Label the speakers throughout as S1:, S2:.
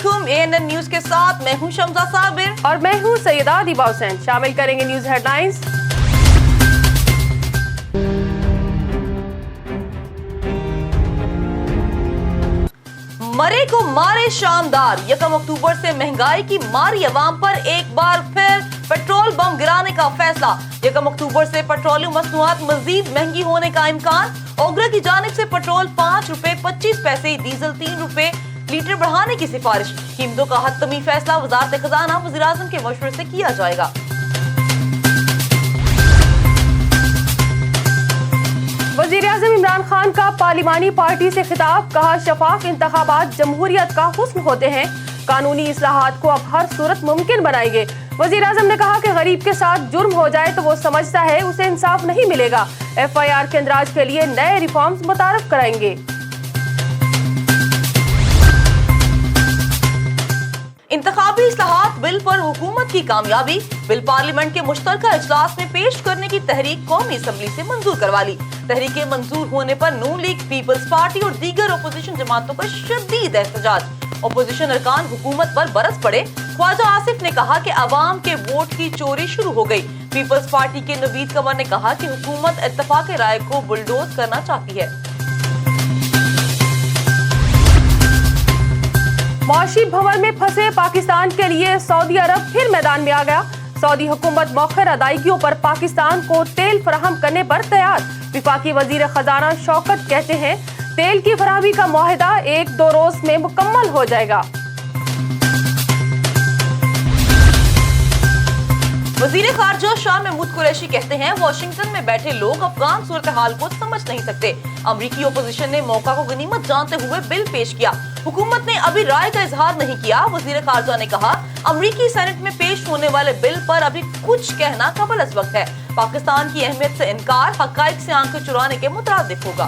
S1: वालेकुम। ANN news के साथ मैं हूं शम्सा साबिर
S2: और मैं हूं सैयदा दिबा हुसैन। शामिल करेंगे न्यूज हेडलाइंस।
S1: मरे को मारे शानदार। 1 अक्टूबर से महंगाई की मारी अवाम पर एक बार फिर पेट्रोल बम गिराने का फैसला। 1 अक्टूबर से पेट्रोलियम मसनूआत मजीद महंगी होने का इम्कान। ओगरा की जानिब से पेट्रोल 5 रुपए 25 पैसे, डीजल 3 रुपए लीटर बढ़ाने की सिफारिश। कीमतों का हतमी फैसला वजारत खजाना वज़ीर-ए-आज़म के मशवरे से किया जाएगा।
S2: वज़ीर-ए-आज़म इमरान खान का पार्लिमानी पार्टी से खिताब। कहा, शफाफ इंतखाबात जमहूरियत का हुस्न होते हैं। कानूनी इस्लाहात को अब हर सूरत मुमकिन बनाएंगे। वज़ीर-ए-आज़म ने कहा कि गरीब के साथ जुर्म हो जाए तो वो समझता है उसे इंसाफ नहीं मिलेगा। FIR के इंदराज के लिए नए रिफॉर्म्स मुतारफ कराएंगे।
S1: इंतखाबी इस्लाहात बिल पर हुकूमत की कामयाबी। बिल पार्लियामेंट के मुश्तरका इजलास में पेश करने की तहरीक कौमी असम्बली से मंजूर करवा ली। तहरीक मंजूर होने पर नून लीग, पीपल्स पार्टी और दीगर अपोजिशन जमातों का शदीद एहतजाज। अपोजिशन अरकान हुकूमत पर बरस पड़े। ख्वाजा आसिफ ने कहा कि अवाम के वोट की चोरी शुरू हो गई। पीपल्स पार्टी के नवीद कंवर ने कहा कि हुकूमत इत्तफाक राय को बुलडोज करना चाहती है।
S2: मौशी भंवर में फंसे पाकिस्तान के लिए सऊदी अरब फिर मैदान में आ गया। सऊदी हुकूमत मौखर अदायगियों पर पाकिस्तान को तेल फराहम करने पर तैयार। विफाकी वजीर खजाना शौकत कहते हैं, तेल की फराहमी का मुआहिदा 1-2 रोज में मुकम्मल हो जाएगा।
S1: वजीर खारजा शाह महमूद कुरैशी कहते हैं, वाशिंगटन में बैठे लोग अफगान सूरत हाल को समझ नहीं सकते। अमरीकी ओपोजिशन ने मौका को गनीमत जानते हुए बिल पेश किया। हुकूमत ने अभी राय का इजहार नहीं किया। वजीर खारजा ने कहा, अमरीकी सेनेट में पेश होने वाले बिल पर अभी कुछ कहना कबल अज़ वक्त है। पाकिस्तान की अहमियत से इनकार हक़ाइक़ से आंखें चुराने के मुतरादिफ होगा।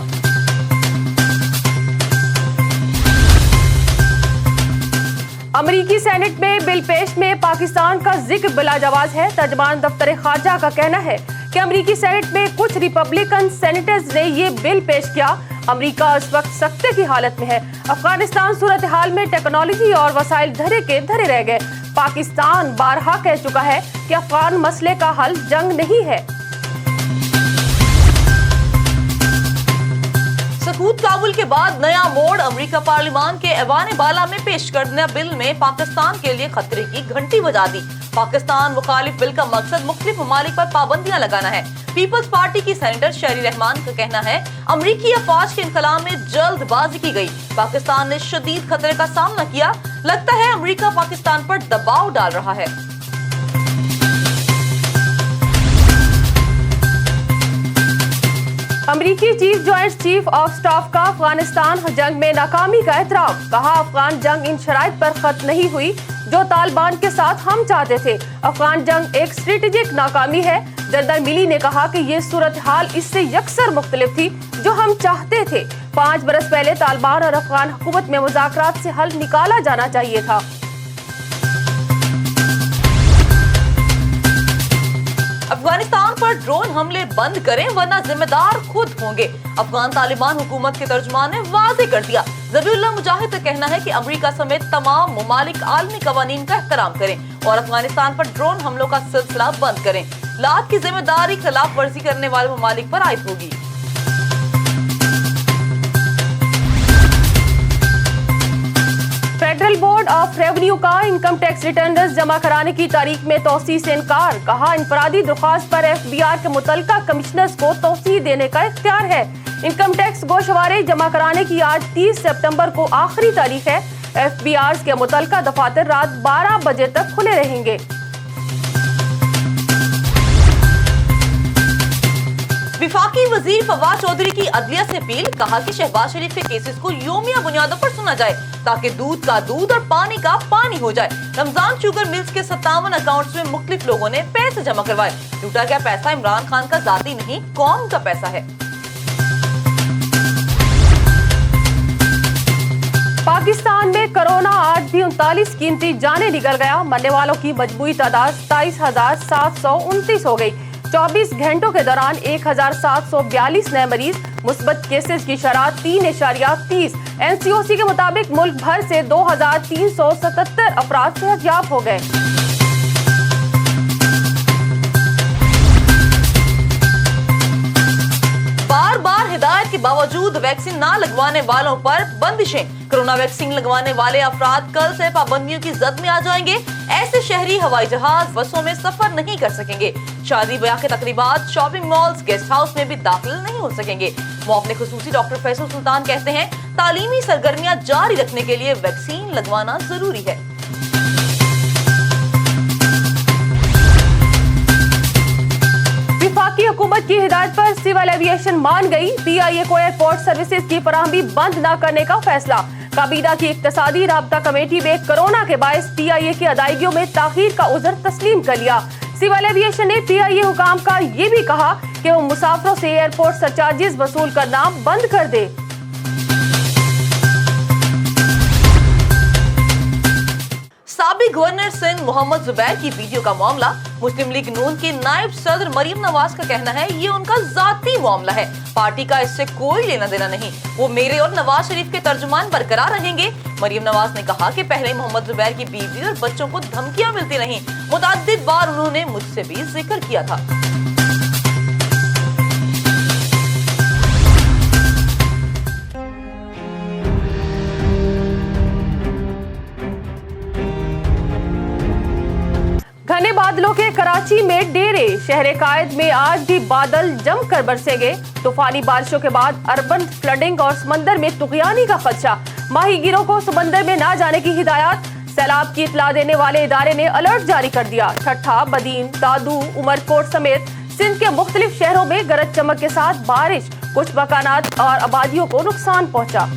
S2: अमरीकी सेनेट में बिल पेश में पाकिस्तान का जिक्र बिलाजवाज है। तर्जमान दफ्तर खारजा का कहना है कि अमरीकी सेनेट में कुछ रिपब्लिकन सेनेटर्स ने ये बिल पेश किया। अमरीका इस वक्त सख्ते की हालत में है। अफगानिस्तान सूरत हाल में टेक्नोलॉजी और वसाइल धरे के धरे रह गए। पाकिस्तान बारहा कह चुका है कि अफगान मसले का हल जंग नहीं है।
S1: सकूत काबुल के बाद नया मोड़। अमेरिका पार्लियामान के ऐवान बाला में पेश करने बिल में पाकिस्तान के लिए खतरे की घंटी बजा दी। पाकिस्तान मुखालिफ बिल का मकसद मुख्तलिफ ममालिक पर पाबंदियां लगाना है। पीपल्स पार्टी की सेनेटर शेरी रहमान का कहना है, अमरीकी अफवाज के इनकलाब में जल्दबाजी की गई। पाकिस्तान ने शदीद खतरे का सामना किया। लगता है अमरीका पाकिस्तान पर दबाव डाल रहा है।
S2: अमरीकी chief joint chief of staff का अफगानिस्तान जंग में नाकामी का एतराफ। कहा, अफगान जंग इन शराइत पर खत्म नहीं हुई जो तालिबान के साथ हम चाहते थे। अफगान जंग एक स्ट्रेटेजिक नाकामी है। जनरल मिली ने कहा कि ये सूरत हाल इससे यकसर मुख्तलिफ थी जो हम चाहते थे। 5 बरस पहले तालिबान और अफगान हुकूमत में मुज़ाकरात से हल निकाला जाना चाहिए था।
S1: अफगानिस्तान पर ड्रोन हमले बंद करें वरना जिम्मेदार खुद होंगे। अफगान तालिबान हुकूमत के तर्जुमान ने वाज़ेह कर दिया। ज़बीउल्लाह मुजाहिद का कहना है कि अमेरिका समेत तमाम ममालिक आलमी कवानीन का एहतराम करें और अफगानिस्तान पर ड्रोन हमलों का सिलसिला बंद करें। लात की जिम्मेदारी खिलाफ वर्जी करने वाले ममालिक पर आयद होगी।
S2: फेडरल बोर्ड ऑफ रेवेन्यू का इनकम टैक्स रिटर्न जमा कराने की तारीख में तौसीह से इनकार। कहा, इनफरादी दरख्वास्त पर FBR के मुतल्लिका कमिश्नर्स को तौसीह देने का इख्तियार है। इनकम टैक्स गोशवारे जमा कराने की आज 30 सितंबर को आखिरी तारीख है। FBRs के मुतल्लिका दफातर रात 12 बजे तक खुले रहेंगे।
S1: विफाकी वजीर फवाद चौधरी की अदलिया से अपील। कहा कि शहबाज शरीफ के केसेस को योमिया बुनियादों पर सुना जाए ताकि दूध का दूध और पानी का पानी हो जाए। रमजान शुगर मिल्स के 57 अकाउंट्स में मुख्तलिफ लोगों ने पैसे जमा करवाए। लूटा गया पैसा इमरान खान का जाती नहीं, कौम का पैसा है।
S2: पाकिस्तान में कोरोना आज भी 39 कीमती जानें निकल गया। मरने वालों की मजमूई तादाद 27,729 हो गई। 24 घंटों के दौरान 1742 नए मरीज, मुस्बत केसेस की शरह 3.30। NCOC के मुताबिक मुल्क भर से 2377 अफराद सेहतयाब हो गए।
S1: बार बार हिदायत के बावजूद वैक्सीन ना लगवाने वालों पर बंदिशें। कोरोना वैक्सीन लगवाने वाले अफराद कल से पाबंदियों की जद में आ जाएंगे। ऐसे शहरी हवाई जहाज, बसों में सफर नहीं कर सकेंगे। शादी ब्याह के तकरीबात, शॉपिंग मॉल्स, गेस्ट हाउस में भी दाखिल नहीं हो सकेंगे। मुआवने खुसूसी डॉक्टर फैसल सुल्तान कहते हैं, तालीमी सरगर्मियां जारी रखने के लिए वैक्सीन लगवाना जरूरी है।
S2: वफाकी हुकूमत की हिदायत पर सिविल एविएशन मान गई। PIA को एयरपोर्ट सर्विसेज की फराहमी बंद न करने का फैसला। काबीना की इक्तसादी राब्ता कमेटी में कोरोना के बायस PIA की अदायगियों में ताखीर का उज़र तस्लीम कर लिया। सिविल एविएशन ने PIA हुकाम का ये भी कहा कि वो मुसाफिरों से एयरपोर्ट सरचार्जेस वसूल करना बंद कर दे।
S1: साबिक गवर्नर सिंध मोहम्मद जुबैर की वीडियो का मामला। मुस्लिम लीग नून की नायब सदर मरियम नवाज का कहना है, ये उनका जाती मामला है, पार्टी का इससे कोई लेना देना नहीं। वो मेरे और नवाज शरीफ के तर्जुमान बरकरार रहेंगे। मरियम नवाज ने कहा कि पहले मोहम्मद जुबैर की बीवी और बच्चों को धमकियां मिलती रहीं। मुतअद्दिद बार उन्होंने मुझसे भी जिक्र किया था।
S2: घने बादलों के कराची में डेरे। शहर कायद में आज भी बादल जमकर बरसेंगे। तूफानी बारिशों के बाद अर्बन फ्लडिंग और समंदर में तुगयानी का खदशा। माहीगीरों को समंदर में न जाने की हिदायत। सैलाब की इतला देने वाले इदारे ने अलर्ट जारी कर दिया। ठट्ठा, बदीन, दादू, उमरकोट समेत सिंध के मुख्तलिफ शहरों में गरज चमक के साथ बारिश। कुछ मकानात और आबादियों को नुकसान पहुंचा।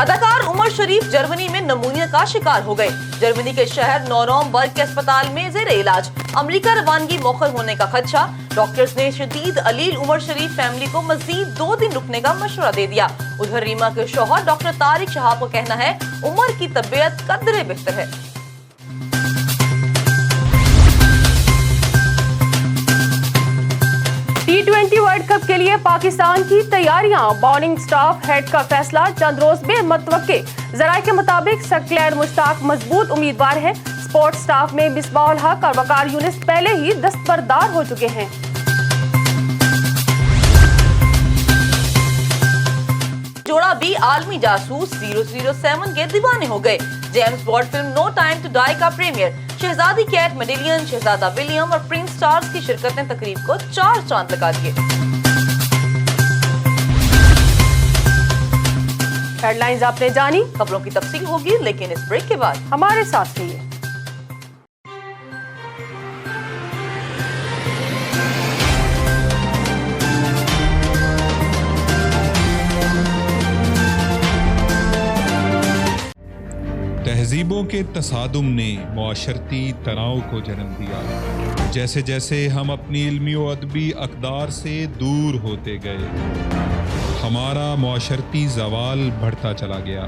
S1: अदाकार उमर शरीफ जर्मनी में नमूनिया का शिकार हो गए। जर्मनी के शहर नोरम्बर्ग के अस्पताल में जेर इलाज। अमेरिका रवानगी मौखर होने का खदशा। डॉक्टर्स ने शदीद अलील उमर शरीफ फैमिली को मजीद 2 दिन रुकने का मशवरा दे दिया। उधर रीमा के शौहर डॉक्टर तारिक शहाब का कहना है, उमर की तबीयत कदरे बेहतर है।
S2: T20 वर्ल्ड कप के लिए पाकिस्तान की तैयारियां। बॉलिंग स्टाफ हेड का फैसला चंद रोज में मतवक्के। जराये के मुताबिक सकलैर मुश्ताक मजबूत उम्मीदवार है। स्पोर्ट स्टाफ में मिसबाउल हक और वकार यूनिस पहले ही दस्तबरदार हो चुके हैं।
S1: जोड़ा भी आलमी जासूस 007 के दीवाने हो गए। James Bond film no time to die का प्रीमियर। शहजादी कैट मिडिलियन, शहजादा विलियम और प्रिंस चार्ल्स की शिरकत ने तकरीब को 4 चांद लगा दिए।
S2: हेडलाइंस आपने जानी,
S1: खबरों की तफसील होगी लेकिन इस ब्रेक के बाद।
S2: हमारे साथ रहिए।
S3: तहजीबों के तसादुम ने मुआशरती तनाव को जन्म दिया। जैसे जैसे हम अपनी इल्मी व अदबी अक़दार से दूर होते गए, हमारा मुआशरती ज़वाल बढ़ता चला गया।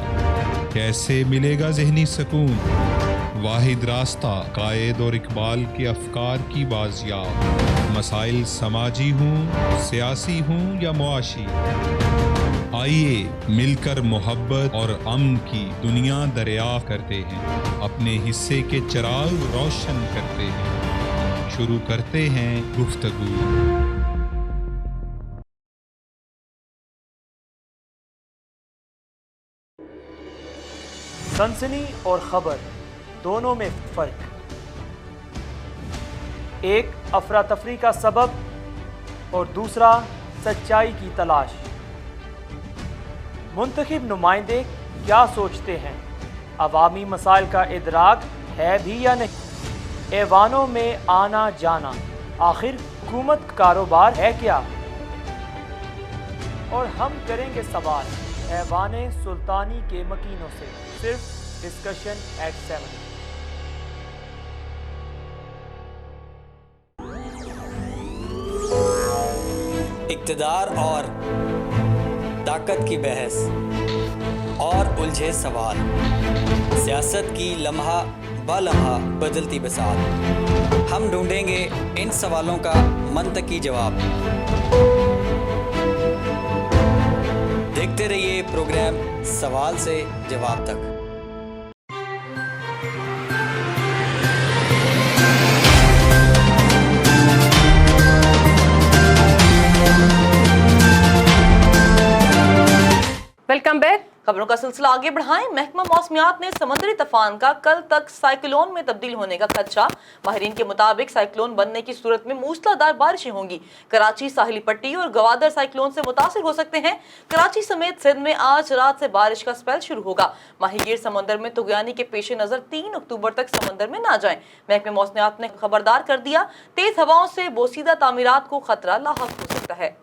S3: कैसे मिलेगा ज़हनी सुकून? वाहिद रास्ता कायद और इकबाल के अफकार की बाज़ियाब। मसाइल समाजी हों, सियासी हों या मुआशी, आइए मिलकर मोहब्बत और अमन की दुनिया दरियाफ़्त करते हैं। अपने हिस्से के चिराग रोशन करते हैं। शुरू करते हैं गुफ्तगू।
S4: सनसनी और खबर दोनों में फर्क। एक अफरा तफरी का सबब और दूसरा सच्चाई की तलाश। मुंतखब नुमाइंदे क्या सोचते हैं? अवामी मसाइल का इदराक है भी या नहीं? ऐवानों में आना जाना आखिर हुकूमत कारोबार है क्या? और हम करेंगे सवाल ऐवाने सुल्तानी के मकीनों से, सिर्फ डिस्कशन एट 7।
S5: इक़्तिदार और ताकत की बहस और उलझे सवाल, सियासत की लम्हा बालम्हा बदलती बसात। हम ढूंढेंगे इन सवालों का मंतकी जवाब। देखते रहिए प्रोग्राम सवाल से जवाब तक।
S2: Welcome back.
S1: खबरों का सिलसिला आगे बढ़ाएं। महकमा मौसमियात ने समुद्री तूफान का कल तक साइक्लोन में तब्दील होने का खदशा। माहिरीन के मुताबिक साइक्लोन बनने की सूरत में मूसलाधार बारिशें होंगी। कराची, साहिली पट्टी और गवादर साइक्लोन से मुतासिर हो सकते हैं। कराची समेत सिंध में आज रात से बारिश का स्पेल शुरू होगा। माहीगीर समंदर में तुगयानी के पेश नजर 3 अक्टूबर तक समंदर में ना जाएं। महकमा मौसमियात ने खबरदार कर दिया, तेज हवाओं से बोसीदा तामीरात को खतरा लाहक हो सकता है।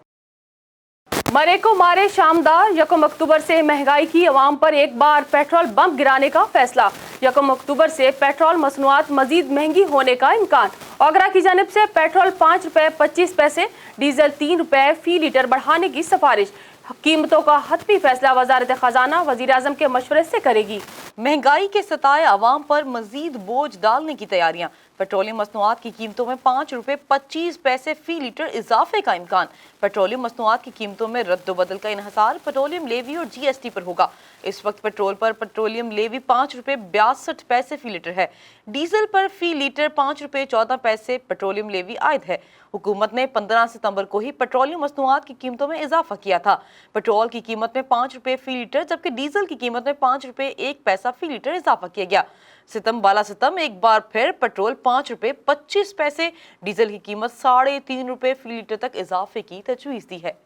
S2: मरे को मारे शामदार, 1 अक्टूबर से महंगाई की अवाम पर एक बार पेट्रोल बम गिराने का फैसला। 1 अक्टूबर से पेट्रोल मसनूआत मजीद महंगी होने का इम्कान। ओगरा की जानिब से पेट्रोल 5 रुपए 25 पैसे, डीजल 3 रुपए फी लीटर बढ़ाने की सिफारिश। कीमतों का हतमी फैसला वजारत खजाना वजीर आजम के मशवरे से करेगी।
S1: महंगाई के सताए अवाम पर मजीद बोझ डालने की तैयारियां। पेट्रोलियम मसनूआत की कीमतों में 5 रुपए 25 पैसे फी लीटर इजाफे का इम्कान। पेट्रोलियम मसनूआत की कीमतों में रद्दोबदल का इन्हसार पेट्रोलियम लेवी और GST पर होगा। इस वक्त पेट्रोल पर पेट्रोलियम लेवी 5 रुपए 62 पैसे फी लीटर है। डीजल पर फी लीटर 5 रुपए 14 पैसे पेट्रोलियम लेवी आयद है। हुकूमत ने 15 सितंबर को ही पेट्रोलियम मसनूआत की कीमतों में इजाफा किया था। पेट्रोल की कीमत में 5 रुपए फी लीटर जबकि डीजल की कीमत में 5 रुपए 1 पैसा फी लीटर इजाफा किया गया। सितम बाला सितम एक बार फिर पेट्रोल 5 रुपए 25 पैसे, डीजल की कीमत 3.5 रुपए फी लीटर तक इजाफे की तजवीज़ दी है।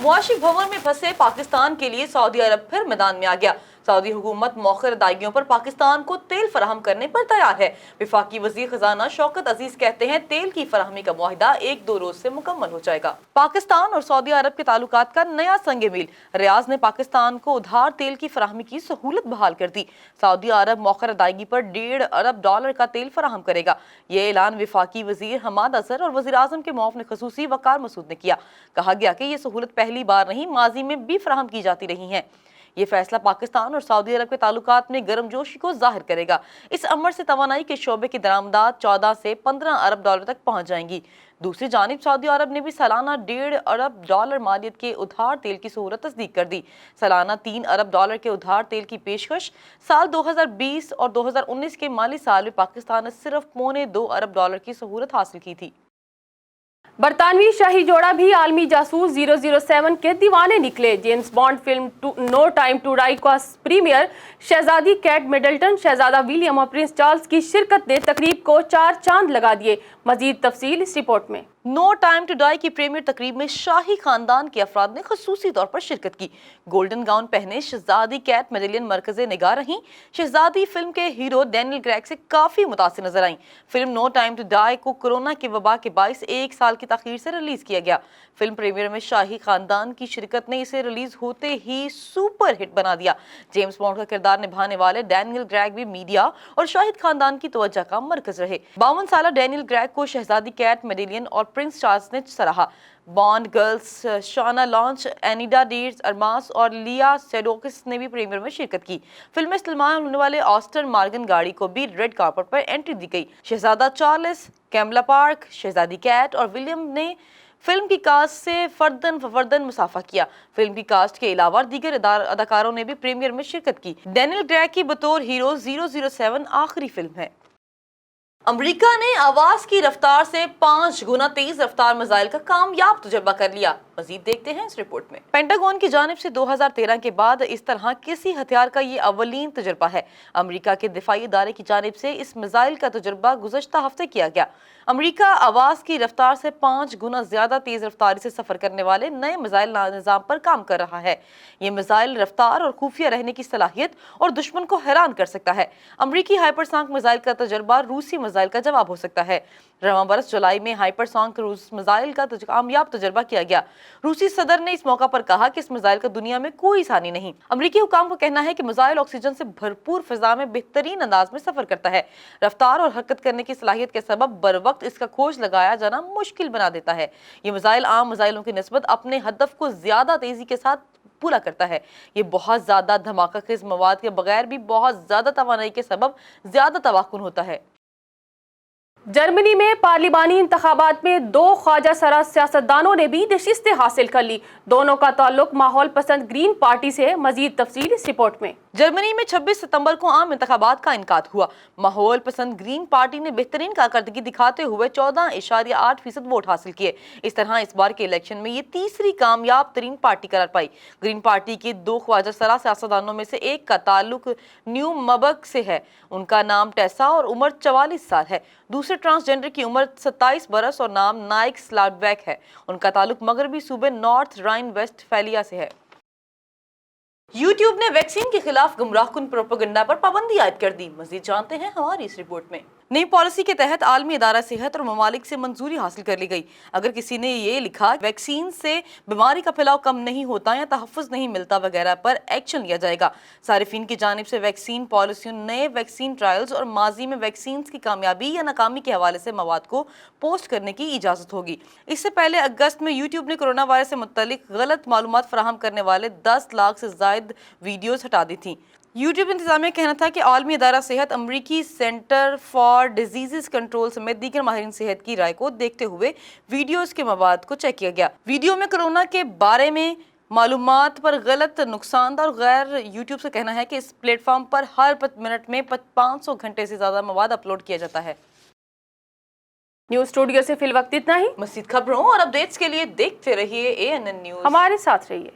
S1: मुआशी भवन में फंसे पाकिस्तान के लिए सऊदी अरब फिर मैदान में आ गया। सऊदी हुकूमत मौखर अदायगियों पर पाकिस्तान को तेल फराहम करने पर तैयार है। वफाकी वजीर खजाना शौकत अजीज कहते हैं तेल की फराहमी का मुआहिदा 1-2 रोज से मुकम्मल हो जाएगा। पाकिस्तान और सऊदी अरब के ताल्लुकात का नया संग मील। रियाज ने पाकिस्तान को उधार तेल की फराहमी की सहूलत बहाल कर दी। सऊदी अरब मौखर अदायगी पर $1.5 अरब का तेल फराहम करेगा। ये ऐलान वफाकी वजीर हमाद अजहर और वजीर आजम के मुआविन खसूसी वकार मसूद ने किया। कहा गया कि ये सहूलत पहली बार नहीं, माजी में भी फराहम की जाती रही है। ये फैसला पाकिस्तान और सऊदी अरब के ताल्लुकात में गर्मजोशी को जाहिर करेगा। इस अमर से तवानाई के शोबे की दरामदात 14 से 15 अरब डॉलर तक पहुंच जाएंगी। दूसरी जानिब सऊदी अरब ने भी सालाना $1.5 अरब मालियत के उधार तेल की सहूलत तस्दीक कर दी। सालाना $3 अरब के उधार तेल की पेशकश साल 2020 और 2019 के माली साल में पाकिस्तान ने सिर्फ $2.25 अरब की सहूलत हासिल की थी।
S2: बरतानवी शाही जोड़ा भी आलमी जासूस 007 के दीवाने निकले। James Bond film no time to die का प्रीमियर शहजादी कैट मिडल्टन, शहजादा विलियम और प्रिंस चार्ल्स की शिरकत ने तकरीब को 4 चांद लगा दिए। मजीद तफसील इस रिपोर्ट में।
S1: नो टाइम टू डाई की प्रीमियर तकरीब में शाही खानदान के अफराद ने खसूसी तौर पर शिरकत की। गोल्डन गाउन पहने शहजादी कैट मिडल्टन मरकज़े निगाह रहीं। शहजादी फिल्म के हीरो डैनियल क्रेग से काफी मुतासिर नजर आईं। Film no time to die को कोरोना के वबा के बाइस 1 साल की ताखीर से रिलीज किया गया। फिल्म प्रीमियर में शाही खानदान की शिरकत ने इसे रिलीज होते ही सुपर हिट बना दिया। जेम्स बॉन्ड का किरदार निभाने वाले डैनियल क्रेग भी मीडिया और शाहिद खानदान की तवज्जो का मरकज रहे। 52 साल डैनियल क्रेग को शहजादी कैट मिडल्टन और प्रिंस चार्ल्स ने सराहा। बॉन्ड गर्ल्स शाना लॉन्च, एनिडा डीर्स अरमास और लिया सेडोकिस ने भी प्रीमियर में शिरकत की। फिल्म में इस्तेमाल होने वाले ऑस्टन मार्गन गाड़ी को भी रेड कार्पेट पर एंट्री दी गई। शहजादा चार्ल्स, कैमला पार्क, शहजादी कैट और विलियम ने फिल्म की कास्ट से फर्दन फर्दन मुसाफा किया। फिल्म की कास्ट के अलावा दीगर अदाकारों ने भी प्रीमियर में शिरकत की। डैनियल क्रेग की बतौर हीरो 007 आखिरी फिल्म है। अमेरिका ने आवाज की रफ्तार से 5 गुना तेज रफ्तार मिसाइल का कामयाब तजुर्बा कर लिया। मजीद देखते हैं इस रिपोर्ट में। पेंटागन की जानिब से 2013 के बाद इस तरह किसी हथियार का ये अवलीन तजुर्बा है। अमेरिका के दिफाई इदारे की जानिब से इस मिसाइल का तजुर्बा गुज़श्ता हफ्ते किया गया। अमेरिका आवाज की रफ्तार से 5 गुना ज्यादा तेज रफ्तारी से सफर करने वाले नए मिसाइल निज़ाम पर काम कर रहा है। ये मिसाइल रफ्तार और खुफिया रहने की सलाहियत और दुश्मन को हैरान कर सकता है। अमरीकी हाइपरसोनिक मिसाइल का तजुर्बा रूसी मिसाइल का जवाब हो सकता है। रवां बरस जुलाई में हाइपरसोनिक रूस मिसाइल का कामयाब तजुर्बा किया गया। रूसी सदर ने इस मौका पर कहा कि इस मिसाइल का दुनिया में कोई सानी नहीं। अमरीकी हुकाम का कहना है कि मिसाइल ऑक्सीजन से भरपूर फिजा में बेहतरीन अंदाज में सफर करता है। रफ्तार और हरकत करने की सलाहियत के सबब बर वक्त इसका खोज लगाया जाना मुश्किल बना देता है। ये मिसाइल आम मिसाइलों की निस्बत अपने हदफ को ज्यादा तेजी के साथ پورا کرتا ہے۔ یہ بہت زیادہ دھماکہ خیز مواد کے بغیر بھی بہت زیادہ توانائی کے سبب زیادہ تواکن ہوتا ہے۔
S2: جرمنی میں پارلیمانی انتخابات میں 2 خواجہ سرا سیاستدانوں نے بھی نشستیں حاصل کر لی۔ دونوں کا تعلق ماحول پسند گرین پارٹی سے ہے۔ مزید تفصیل اس رپورٹ میں۔
S1: جرمنی میں 26 ستمبر کو عام انتخابات کا انعقاد ہوا۔ ماحول پسند گرین پارٹی نے بہترین کارکردگی دکھاتے ہوئے 14.8% ووٹ حاصل کیے۔ اس طرح اس بار کے الیکشن میں یہ تیسری کامیاب ترین پارٹی قرار پائی۔ گرین پارٹی کے 2 خواجہ سرا سیاستدانوں میں سے ایک کا تعلق نیو مبرگ سے ہے۔ ان کا نام ٹیسا اور عمر 44 سال ہے۔ دوسرے ٹرانسجنڈر کی عمر 27 برس اور نام نائک سلاڈویک ہے۔ ان کا تعلق مغربی صوبے نارتھ رائن ویسٹ فیلیا سے ہے۔ یوٹیوب نے ویکسین کے خلاف گمراہ کن پروپیگنڈا پر پابندی عائد کر دی۔ مزید جانتے ہیں ہماری اس رپورٹ میں۔ نئی پالیسی کے تحت عالمی ادارہ صحت اور ممالک سے منظوری حاصل کر لی گئی۔ اگر کسی نے یہ لکھا ویکسین سے بیماری کا پھیلاؤ کم نہیں ہوتا یا تحفظ نہیں ملتا وغیرہ پر ایکشن لیا جائے گا۔ صارفین کی جانب سے ویکسین پالیسیوں، نئے ویکسین ٹرائلز اور ماضی میں ویکسینز کی کامیابی یا ناکامی کے حوالے سے مواد کو پوسٹ کرنے کی اجازت ہوگی۔ اس سے پہلے اگست میں یوٹیوب نے کورونا وائرس سے متعلق غلط معلومات فراہم کرنے والے 10 لاکھ سے زائد ویڈیوز ہٹا دی تھیں۔ یوٹیوب انتظامیہ کا کہنا تھا کہ عالمی ادارہ صحت، امریکی سینٹر فار ڈیزیزز کنٹرول سمیت دیگر ماہرین صحت کی رائے کو دیکھتے ہوئے ویڈیوز کے مواد کو چیک کیا گیا۔ ویڈیو میں کورونا کے بارے میں معلومات پر غلط، نقصان دہ اور غیر یوٹیوب کا کہنا ہے کہ اس پلیٹ فارم پر ہر منٹ میں 500 گھنٹے سے زیادہ مواد اپلوڈ کیا جاتا ہے۔
S2: نیوز اسٹوڈیو سے فی الوقت اتنا ہی۔
S1: مزید خبروں اور اپڈیٹس کے لیے دیکھتے رہیے ANN نیوز۔
S2: ہمارے ساتھ رہیے۔